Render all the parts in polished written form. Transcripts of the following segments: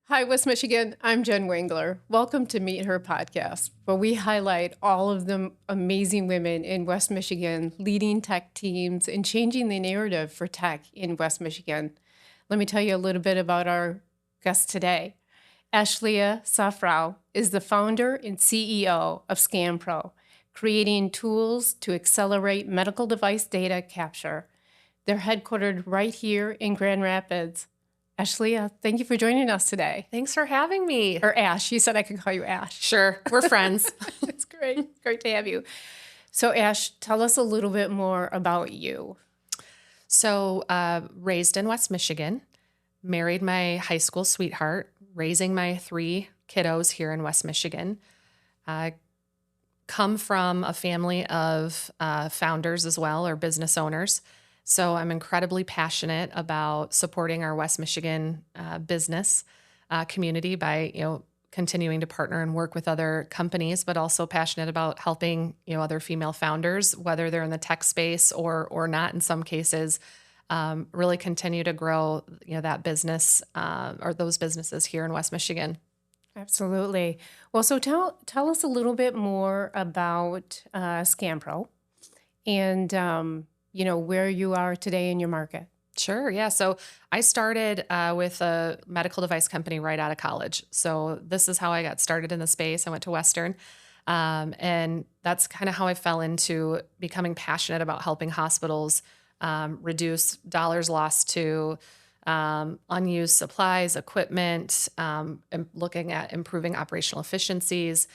Hi, West Michigan. I'm Jen Wengler. Welcome to MeetHer podcast, where we highlight all of the amazing women in West Michigan leading tech teams and changing the narrative for tech in West Michigan. Let me tell you a little bit about our guest today. Ashlea Souffrou is the founder and CEO of SxanPro, creating tools to accelerate medical device data capture. They're headquartered right here in Grand Rapids. Ashlea, thank you for joining us today. Thanks for having me. Or Ash. You said I could call you Ash. Sure, we're friends. It's great. Great to have you. So, Ash, tell us a little bit more about you. So, raised in West Michigan, married my high school sweetheart, raising my 3 kiddos here in West Michigan. Come from a family of founders as well, or business owners. So I'm incredibly passionate about supporting our West Michigan business community by, continuing to partner and work with other companies, but also passionate about helping, other female founders, whether they're in the tech space or not in some cases, really continue to grow, that business or those businesses here in West Michigan. Absolutely. Well, so tell us a little bit more about SxanPro and where you are today in your market. Sure. Yeah. So I started with a medical device company right out of college. So this is how I got started in the space. I went to Western. And that's kind of how I fell into becoming passionate about helping hospitals reduce dollars lost to unused supplies, equipment, and looking at improving operational efficiencies.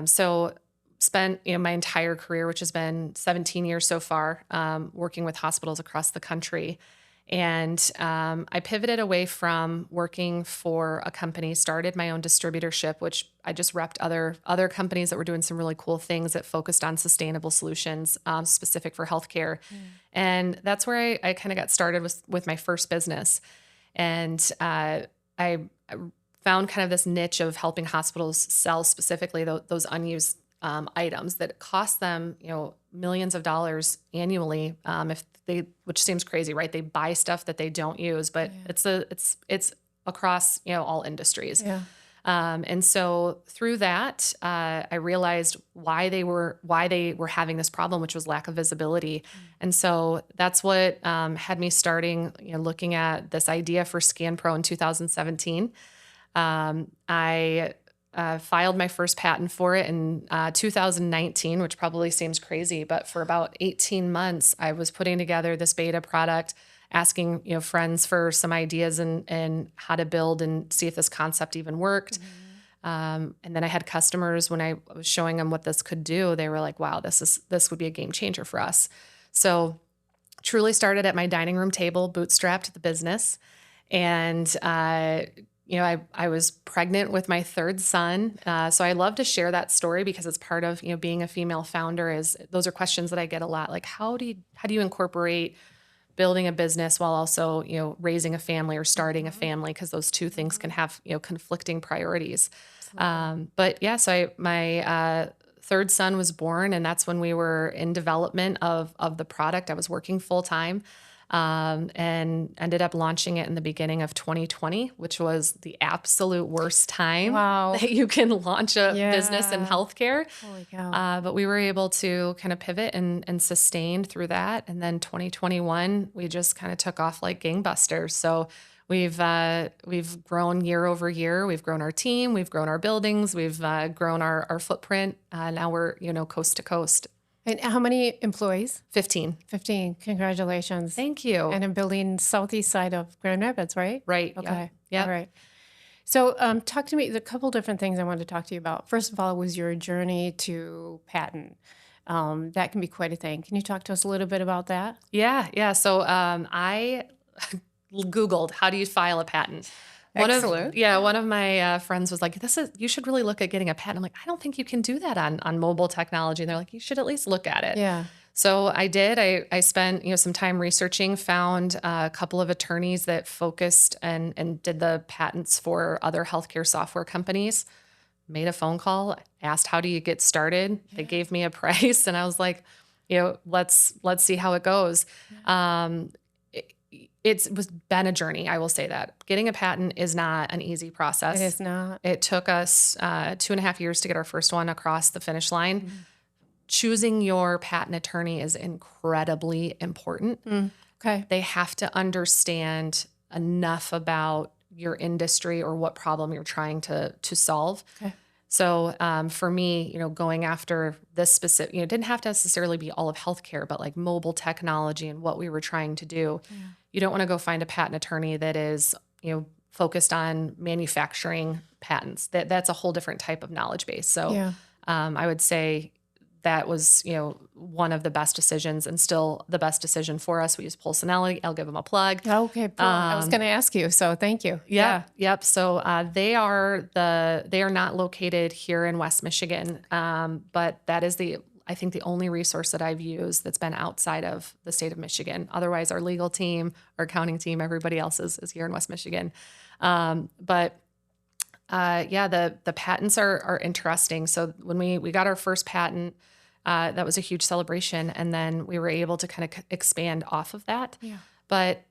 So spent my entire career, which has been 17 years so far, working with hospitals across the country. And I pivoted away from working for a company, started my own distributorship, which I just repped other companies that were doing some really cool things that focused on sustainable solutions specific for healthcare. And that's where I kind of got started with my first business. And I found kind of this niche of helping hospitals sell specifically those unused items that cost them, millions of dollars annually. Which seems crazy, right? They buy stuff that they don't use, but it's across, all industries. Yeah. And so through that, I realized why they were having this problem, which was lack of visibility. And so that's what had me starting, looking at this idea for SxanPro in 2017. I filed my first patent for it in 2019, which probably seems crazy, but for about 18 months, I was putting together this beta product, asking friends for some ideas and how to build and see if this concept even worked. And then I had customers, when I was showing them what this could do, they were like, "Wow, this would be a game changer for us." So truly started at my dining room table, bootstrapped the business, and I was pregnant with my 3rd son. So I love to share that story because it's part of, being a female founder. Those are questions that I get a lot. Like, how do you incorporate building a business while also, raising a family or starting a family? Because those two things can have, conflicting priorities. But yeah, so my 3rd son was born, and that's when we were in development of the product. I was working full time. And ended up launching it in the beginning of 2020, which was the absolute worst time that you can launch a business in healthcare. Holy cow. But we were able to kind of pivot and sustain through that. And then 2021, we just kind of took off like gangbusters. So we've grown year over year. We've grown our team, we've grown our buildings, we've grown our footprint. Now we're, coast to coast. And how many employees? 15. 15. Congratulations. Thank you. And I'm building southeast side of Grand Rapids, right? Right. Okay. Yeah. All right. So talk to me, there's a couple different things I wanted to talk to you about. First of all, was your journey to patent. That can be quite a thing. Can you talk to us a little bit about that? Yeah. So I Googled, how do you file a patent? Excellent. One of my friends was like, you should really look at getting a patent. I'm like, I don't think you can do that on mobile technology. And they're like, you should at least look at it. Yeah. So I did. I spent, some time researching, found a couple of attorneys that focused and did the patents for other healthcare software companies, made a phone call, asked, how do you get started? Yeah. They gave me a price, and I was like, let's see how it goes. it was been a journey. I will say that getting a patent is not an easy process. It is not. It took us 2.5 years to get our first one across the finish line. Choosing your patent attorney is incredibly important. Okay. They have to understand enough about your industry or what problem you're trying to solve. Okay. So for me, going after this specific, it didn't have to necessarily be all of healthcare, but like mobile technology and what we were trying to do. Yeah. You don't want to go find a patent attorney that is, focused on manufacturing patents. That's a whole different type of knowledge base. So Yeah. I would say that was, one of the best decisions and still the best decision for us. We use Pulsinelli. I'll give them a plug. Okay. I was going to ask you, so thank you. Yep. So they are not located here in West Michigan, but that is I think the only resource that I've used that's been outside of the state of Michigan. Otherwise, our legal team, our accounting team, everybody else is here in West Michigan. The patents are interesting. So when we got our first patent, that was a huge celebration, and then we were able to kind of expand off of that. Yeah. But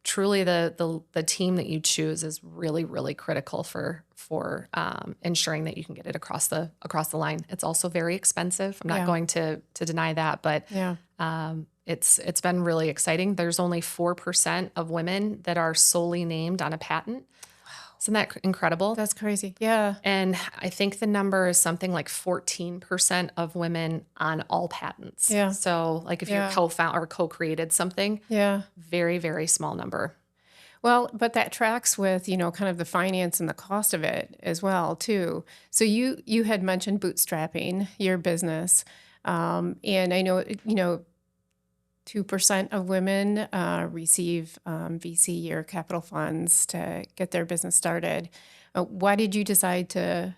truly, the team that you choose is really, really critical for ensuring that you can get it across the line. It's also very expensive. I'm not going to deny that, but it's been really exciting. There's only 4% of women that are solely named on a patent. Isn't that incredible? That's crazy. Yeah. And I think the number is something like 14% of women on all patents. Yeah. So like if you're co-found or co-created something, very, very small number. Well, but that tracks with, kind of the finance and the cost of it as well, too. So you had mentioned bootstrapping your business. And I know, 2% of women receive VC or capital funds to get their business started. Why did you decide to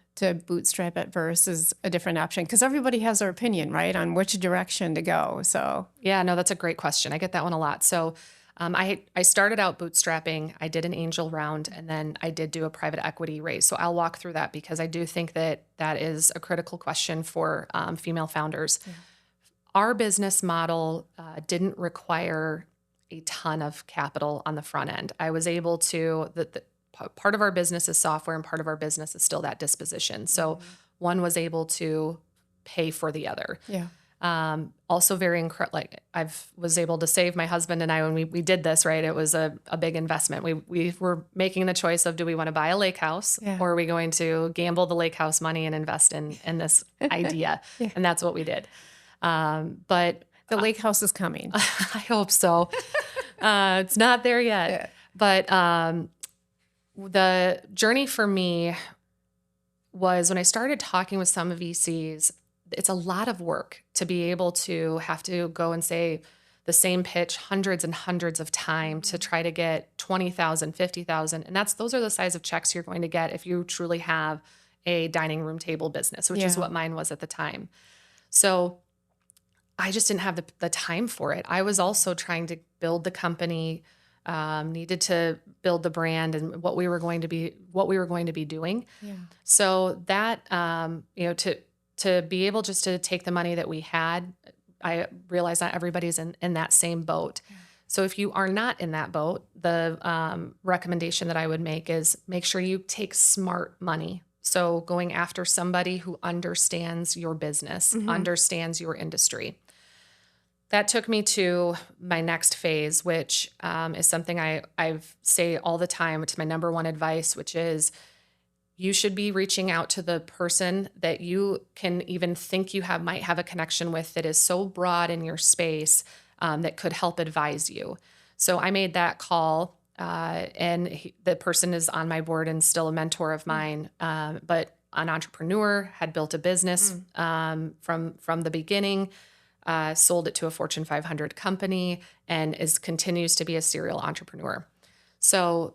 bootstrap it versus a different option? Because everybody has their opinion, right, on which direction to go. So yeah, no, that's a great question. I get that one a lot. So I started out bootstrapping. I did an angel round, and then I did do a private equity raise. So I'll walk through that because I do think that is a critical question for female founders. Yeah. Our business model didn't require a ton of capital on the front end. I was able to, part of our business is software and part of our business is still that disposition. So one was able to pay for the other. Yeah. Also very incredible. I was able to save my husband and I when we did this, right? It was a big investment. We were making the choice of, do we want to buy a lake house or are we going to gamble the lake house money and invest in this idea? And that's what we did. But the lake house is coming. I hope so. It's not there yet. Yeah. But the journey for me was when I started talking with some VCs, it's a lot of work to be able to have to go and say the same pitch hundreds and hundreds of times to try to get 20,000, 50,000. And those are the size of checks you're going to get if you truly have a dining room table business, which is what mine was at the time. So I just didn't have the time for it. I was also trying to build the company, needed to build the brand and what we were going to be doing. Yeah. So that, to be able just to take the money that we had, I realized not everybody's in that same boat. Yeah. So if you are not in that boat, the recommendation that I would make is make sure you take smart money. So going after somebody who understands your business, understands your industry. That took me to my next phase, which is something I say all the time. It's my number one advice, which is you should be reaching out to the person that you can even think you might have a connection with that is so broad in your space that could help advise you. So I made that call, and the person is on my board and still a mentor of mine, but an entrepreneur, had built a business from the beginning. Sold it to a Fortune 500 company and continues to be a serial entrepreneur. So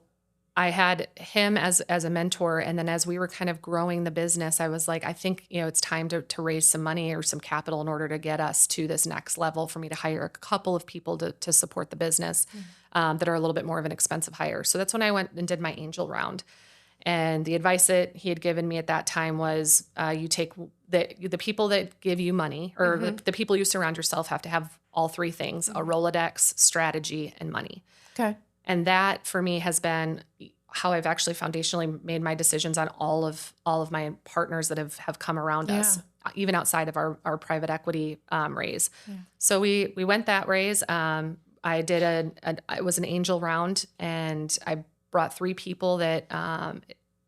I had him as a mentor. And then as we were kind of growing the business, I was like, I think, it's time to raise some money or some capital in order to get us to this next level for me to hire a couple of people to support the business that are a little bit more of an expensive hire. So that's when I went and did my angel round. And the advice that he had given me at that time was you take the people that give you money, or the people you surround yourself, have to have all three things: a Rolodex, strategy, and money. Okay. And that for me has been how I've actually foundationally made my decisions on all of my partners that have come around us, even outside of our private equity raise. Yeah. So we went that raise. I did it was an angel round, and I brought 3 people that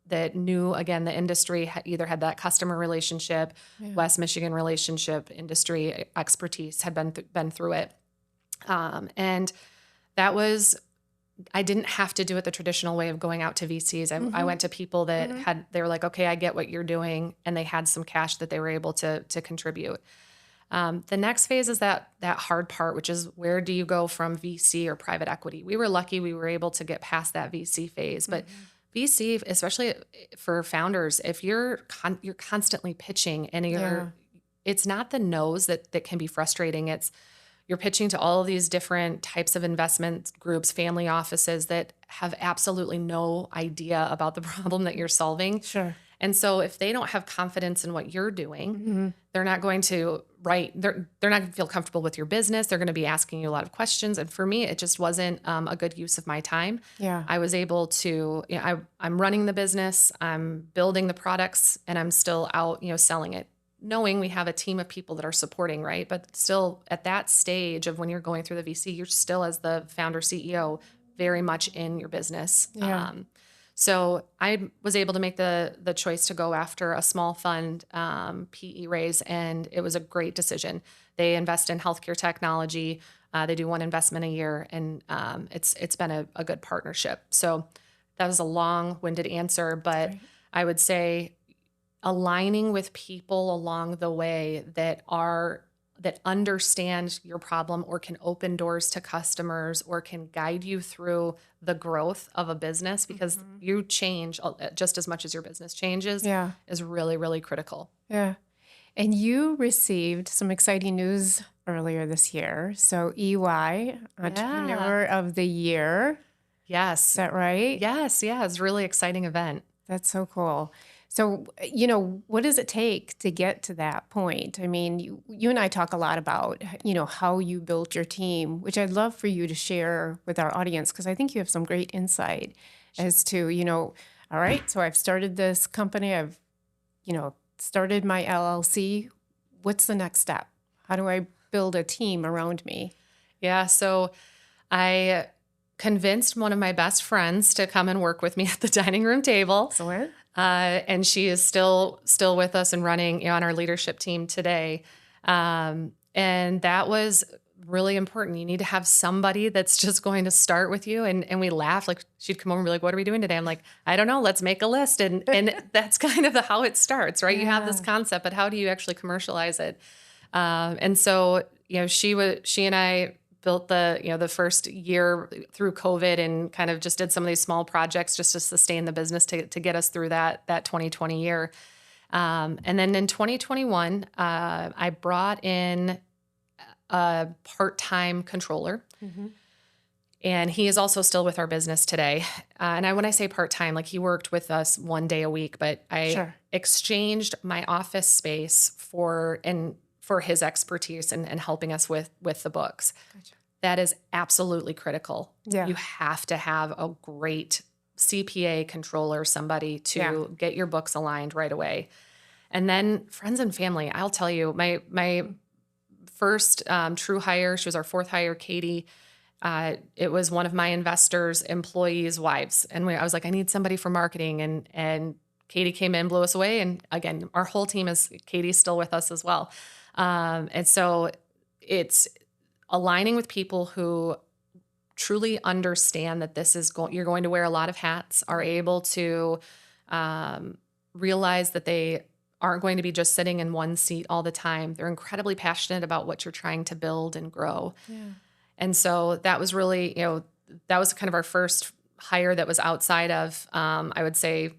that knew, again, the industry, either had that customer relationship, West Michigan relationship, industry expertise, had been through it. And that was, I didn't have to do it the traditional way of going out to VCs. I went to people that they were like, okay, I get what you're doing. And they had some cash that they were able to contribute. The next phase is that hard part, which is, where do you go from VC or private equity? We were lucky we were able to get past that VC phase, but VC, especially for founders, if you're constantly pitching, and it's not the no's that can be frustrating. It's, you're pitching to all of these different types of investment groups, family offices that have absolutely no idea about the problem that you're solving. Sure. And so if they don't have confidence in what you're doing, they're not going to they're not going to feel comfortable with your business. They're going to be asking you a lot of questions. And for me, it just wasn't a good use of my time. Yeah. I was able to, I'm running the business, I'm building the products, and I'm still out, selling it, knowing we have a team of people that are supporting, right? But still, at that stage of when you're going through the VC, you're still, as the founder CEO, very much in your business. Yeah. So I was able to make the choice to go after a small fund PE raise, and it was a great decision. They invest in healthcare technology. They do one investment a year, and it's been a good partnership. So that was a long-winded answer, but I would say aligning with people along the way that understand your problem, or can open doors to customers, or can guide you through the growth of a business, because you change just as much as your business changes, is really, really critical. Yeah. And you received some exciting news earlier this year. So EY, Entrepreneur of the Year. Yes. Is that right? Yes. Yeah. It's a really exciting event. That's so cool. So, what does it take to get to that point? I mean, you and I talk a lot about, how you built your team, which I'd love for you to share with our audience, because I think you have some great insight as to, all right, so I've started this company, I've, started my LLC. What's the next step? How do I build a team around me? Yeah. So I convinced one of my best friends to come and work with me at the dining room table. Excellent. And she is still with us and running on our leadership team today. And that was really important. You need to have somebody that's just going to start with you. And we laughed, like, she'd come over and be like, what are we doing today? I'm like, I don't know. Let's make a list. And that's kind of how it starts, right? Yeah. You have this concept, but how do you actually commercialize it? And so, she and I built the first year through COVID, and kind of just did some of these small projects just to sustain the business to get us through that 2020 year. And then in 2021, I brought in a part-time controller, and he is also still with our business today. And when I say part-time, like, he worked with us 1 day a week, but I exchanged my office space for his expertise and helping us with the books. Gotcha. That is absolutely critical. Yeah. You have to have a great CPA controller, somebody to get your books aligned right away. And then friends and family. I'll tell you, my first true hire, she was our 4th hire, Katie. It was one of my investors' employees' wives. And I was like, I need somebody for marketing. And Katie came in, blew us away. And again, our whole team Katie's still with us as well. And so it's aligning with people who truly understand that this is you're going to wear a lot of hats, are able to realize that they aren't going to be just sitting in one seat all the time. They're incredibly passionate about what you're trying to build and grow. Yeah. And so that was really, that was kind of our first hire that was outside of, I would say,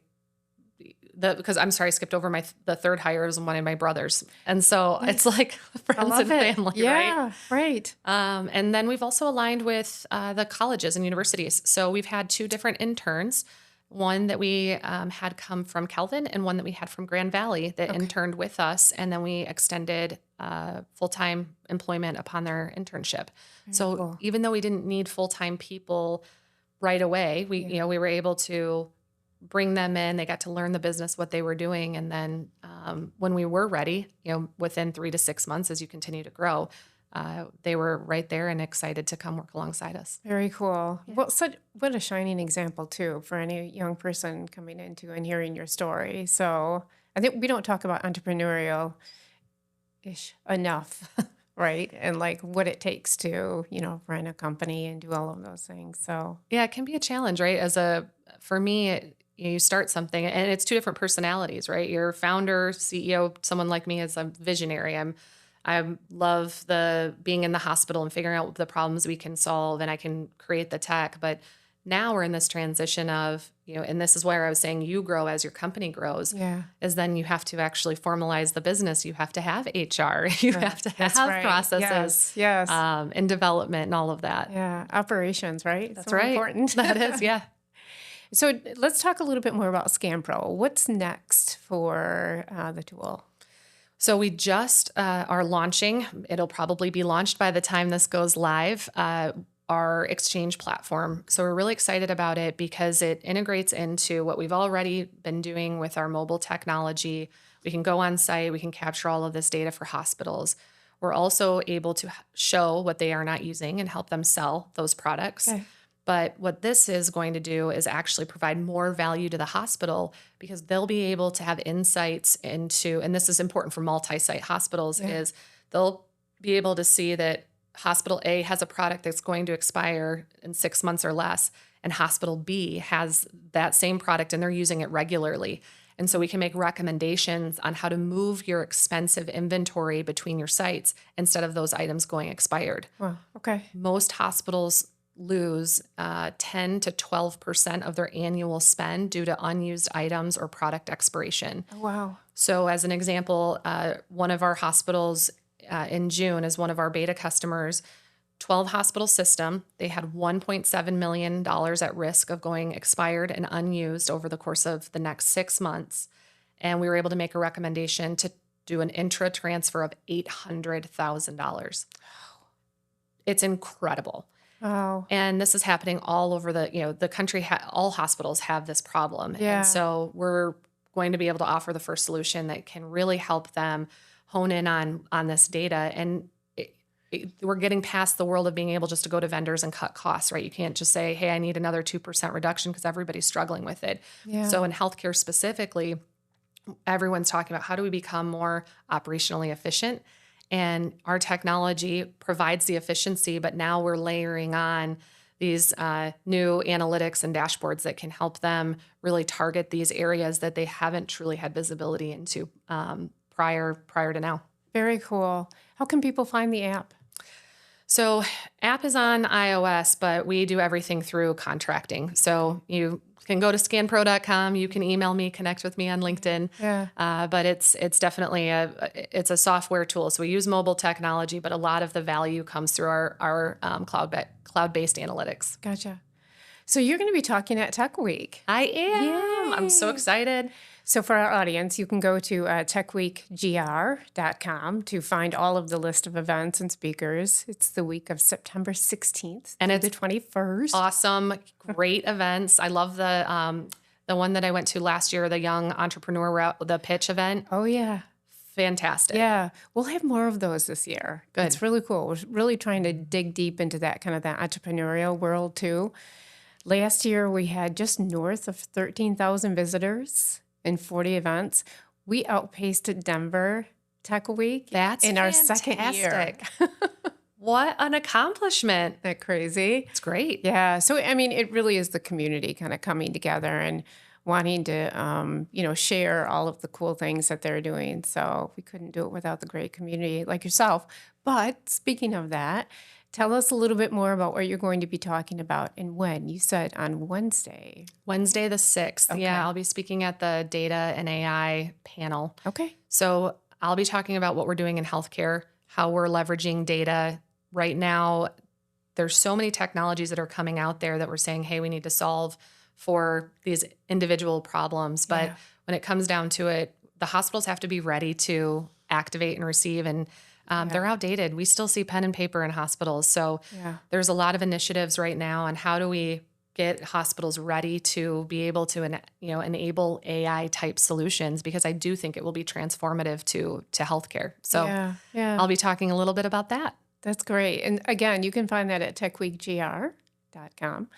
because I'm sorry, I skipped over the third hire was one of my brothers. And so it's like friends and family, right? Right. And then we've also aligned with the colleges and universities. So we've had 2 different interns one that we had come from Kelvin and one that we had from Grand Valley that interned with us. And then we extended full-time employment upon their internship. So cool. even though we didn't need full-time people right away, we were able to bring them in. They got to learn the business, what they were doing. And then when we were ready, within 3 to 6 months, as you continue to grow, they were right there and excited to come work alongside us. Very cool. Yeah. Well, what a shining example, too, for any young person coming into and hearing your story. So I think we don't talk about entrepreneurial-ish enough, right? And like what it takes to, run a company and do all of those things. So yeah, it can be a challenge, right? For me, you start something and it's two different personalities, right? You're founder, CEO, someone like me is a visionary. I love being in the hospital and figuring out the problems we can solve, and I can create the tech. But now we're in this transition of, and this is where I was saying you grow as your company grows, is then you have to actually formalize the business. You have to have HR, you have to have processes, yes. And development and all of that. Yeah, operations, right? That's so right. Important. That is, yeah. So let's talk a little bit more about SxanPro. What's next for the tool? So we just are launching. It'll probably be launched by the time this goes live. Our exchange platform. So we're really excited about it because it integrates into what we've already been doing with our mobile technology. We can go on site, we can capture all of this data for hospitals. We're also able to show what they are not using and help them sell those products. Okay. But what this is going to do is actually provide more value to the hospital because they'll be able to have insights into, and this is important for multi-site hospitals, is they'll be able to see that Hospital A has a product that's going to expire in 6 months or less, and Hospital B has that same product and they're using it regularly. And so we can make recommendations on how to move your expensive inventory between your sites instead of those items going expired. Wow. Okay. Most hospitals lose 10 to 12% of their annual spend due to unused items or product expiration. Oh, wow. So as an example, one of our hospitals in June is one of our beta customers, 12 hospital system. They had $1.7 million at risk of going expired and unused over the course of the next 6 months. And we were able to make a recommendation to do an intra transfer of $800,000. It's incredible. Wow. And this is happening all over the country. All hospitals have this problem. Yeah. And so we're going to be able to offer the first solution that can really help them hone in on this data. And we're getting past the world of being able just to go to vendors and cut costs, right? You can't just say, hey, I need another 2% reduction because everybody's struggling with it. Yeah. So in healthcare specifically, everyone's talking about how do we become more operationally efficient? And our technology provides the efficiency, but now we're layering on these new analytics and dashboards that can help them really target these areas that they haven't truly had visibility into prior to now. Very cool. How can people find the app? So app is on iOS, but we do everything through contracting. So you can go to SxanPro.com. You can email me, connect with me on LinkedIn. Yeah. But it's definitely a software tool. So we use mobile technology, but a lot of the value comes through our cloud-based analytics. Gotcha. So you're going to be talking at Tech Week. I am. Yay. I'm so excited. So for our audience, you can go to techweekgr.com to find all of the list of events and speakers. It's the week of September 16th and it's the 21st. Awesome, great events. I love the one that I went to last year, the Young Entrepreneur Route, the pitch event. Oh, yeah. Fantastic. Yeah. We'll have more of those this year. Good. It's really cool. We're really trying to dig deep into that entrepreneurial world, too. Last year, we had just north of 13,000 visitors in 40 events. We outpaced Denver Tech Week That's in our second year. What an accomplishment. Isn't that crazy? It's great. Yeah. So, I mean, it really is the community kind of coming together and wanting to, share all of the cool things that they're doing. So we couldn't do it without the great community like yourself. But speaking of that, tell us a little bit more about what you're going to be talking about and when. You said on Wednesday. Wednesday the 6th. Okay. Yeah, I'll be speaking at the Data and AI panel. Okay. So I'll be talking about what we're doing in healthcare, how we're leveraging data. Right now, there's so many technologies that are coming out there that we're saying, hey, we need to solve for these individual problems. But Yeah. when it comes down to it, the hospitals have to be ready to activate and receive, and they're outdated. We still see pen and paper in hospitals. So Yeah. there's a lot of initiatives right now on how do we get hospitals ready to be able to enable AI type solutions, because I do think it will be transformative to healthcare. So Yeah. Yeah. I'll be talking a little bit about that. That's great. And again, you can find that at techweekgr.com.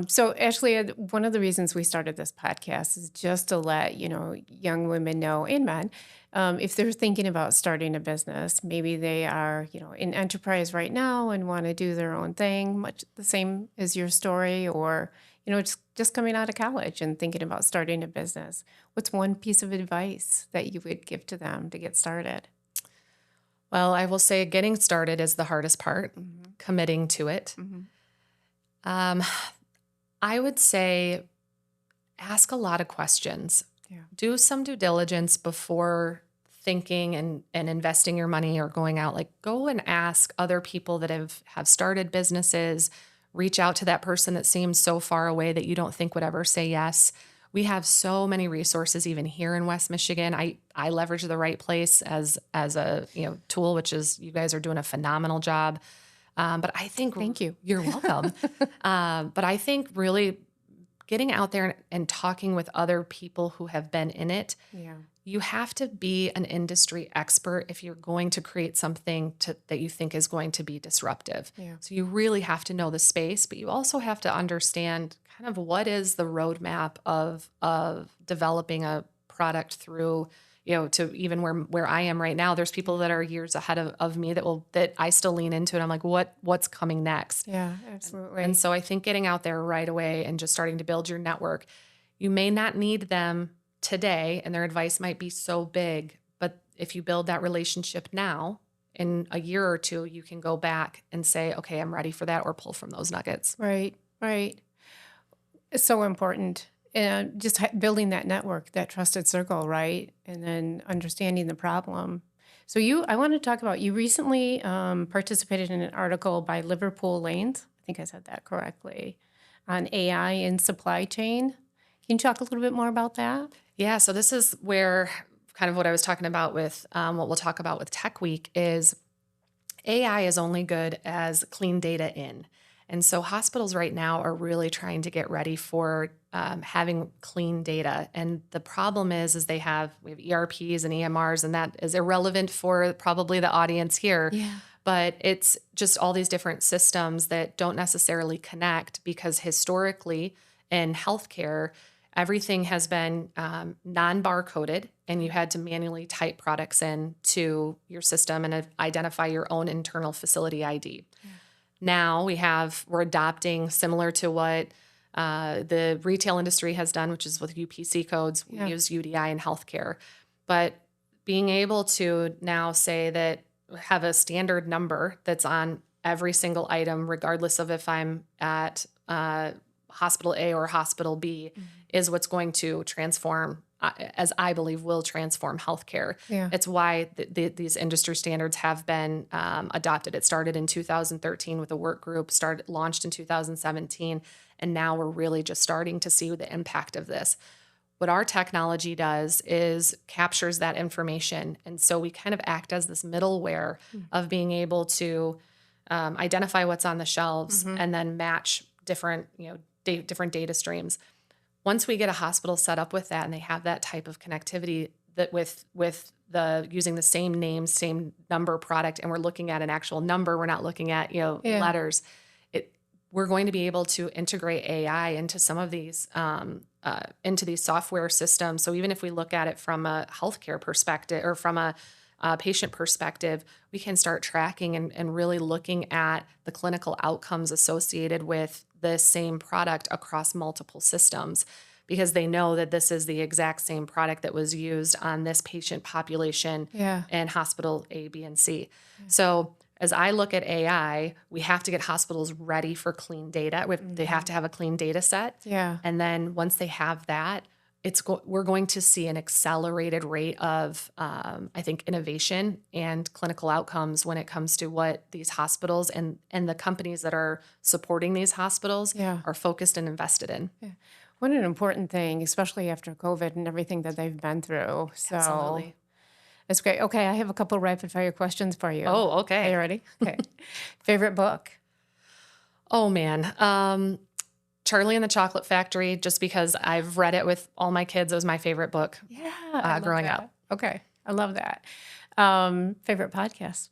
So Ashlea, one of the reasons we started this podcast is just to let, young women know, and men, if they're thinking about starting a business, maybe they are, in enterprise right now and want to do their own thing, much the same as your story, or, just coming out of college and thinking about starting a business. What's one piece of advice that you would give to them to get started? Well, I will say getting started is the hardest part, committing to it. I would say ask a lot of questions. Yeah. Do some due diligence before thinking and investing your money or going out. Like, go and ask other people that have started businesses. Reach out to that person that seems so far away that you don't think would ever say yes. We have so many resources even here in West Michigan. I leverage the Right Place as a tool, which is, you guys are doing a phenomenal job. But I think Thank you. You're welcome. But I think really getting out there and talking with other people who have been in it. Yeah. You have to be an industry expert if you're going to create something that you think is going to be disruptive. Yeah. So you really have to know the space, but you also have to understand kind of what is the roadmap of developing a product through, to even where I am right now. There's people that are years ahead of me that I still lean into, and I'm like, what's coming next? Yeah, absolutely. And so I think getting out there right away and just starting to build your network, you may not need them today, and their advice might be so big, but if you build that relationship now, in a year or two, you can go back and say, okay, I'm ready for that, or pull from those nuggets. Right. It's so important. And just building that network, that trusted circle, right? And then understanding the problem. So I want to talk about, you recently participated in an article by Liverpool Lanes, I think I said that correctly, on AI in supply chain. Can you talk a little bit more about that? Yeah, so this is where kind of what I was talking about with what we'll talk about with Tech Week is AI is only good as clean data in. And so hospitals right now are really trying to get ready for having clean data. And the problem is we have ERPs and EMRs, and that is irrelevant for probably the audience here. Yeah. But it's just all these different systems that don't necessarily connect, because historically in healthcare, everything has been non-barcoded, and you had to manually type products in to your system and identify your own internal facility ID. Yeah. Now we're adopting similar to what the retail industry has done, which is with UPC codes. We use UDI in healthcare. But being able to now say that, have a standard number that's on every single item, regardless of if I'm at hospital A or hospital B, is what's going to transform, as I believe will transform healthcare. Yeah. It's why these industry standards have been adopted. It started in 2013 with a work group, launched in 2017, and now we're really just starting to see the impact of this. What our technology does is captures that information, and so we kind of act as this middleware of being able to identify what's on the shelves and then match different data streams. Once we get a hospital set up with that and they have that type of connectivity, that with the using the same name, same number product, and we're looking at an actual number, we're not looking at letters. We're going to be able to integrate AI into some of these into these software systems. So even if we look at it from a healthcare perspective or from a patient perspective, we can start tracking and really looking at the clinical outcomes associated with the same product across multiple systems, because they know that this is the exact same product that was used on this patient population in hospital A, B, and C. Yeah. So as I look at AI, we have to get hospitals ready for clean data. They have to have a clean data set. Yeah. And then once they have that, we're going to see an accelerated rate of, I think, innovation and clinical outcomes when it comes to what these hospitals and the companies that are supporting these hospitals are focused and invested in. Yeah. What an important thing, especially after COVID and everything that they've been through. So Absolutely. it's great. Okay, I have a couple rapid fire questions for you. Oh, Are okay. you ready? Okay. Favorite book? Oh, man. Charlie and the Chocolate Factory, just because I've read it with all my kids. It was my favorite book growing up. Okay, I love that. Favorite podcast?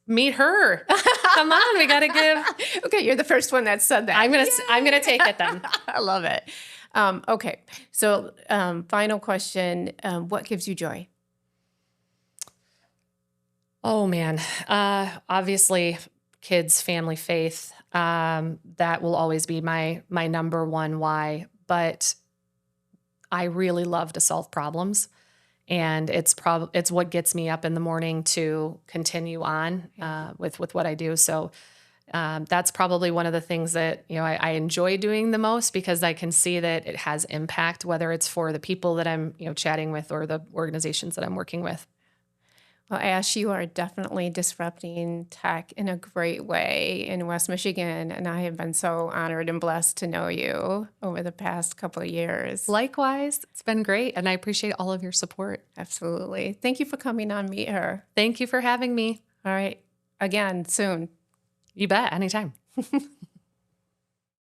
MeetHer. Come on, we got to give. Okay, you're the first one that said that. I'm gonna take it then. I love it. Okay, so final question: what gives you joy? Oh man, obviously, kids, family, faith. That will always be my number one why. But I really love to solve problems, and it's what gets me up in the morning to continue on with what I do. So that's probably one of the things that I enjoy doing the most, because I can see that it has impact, whether it's for the people that I'm chatting with or the organizations that I'm working with. Well, Ash, you are definitely disrupting tech in a great way in West Michigan, and I have been so honored and blessed to know you over the past couple of years. Likewise, it's been great, and I appreciate all of your support. Absolutely. Thank you for coming on Meet Her. Thank you for having me. All right. Again, soon. You bet. Anytime.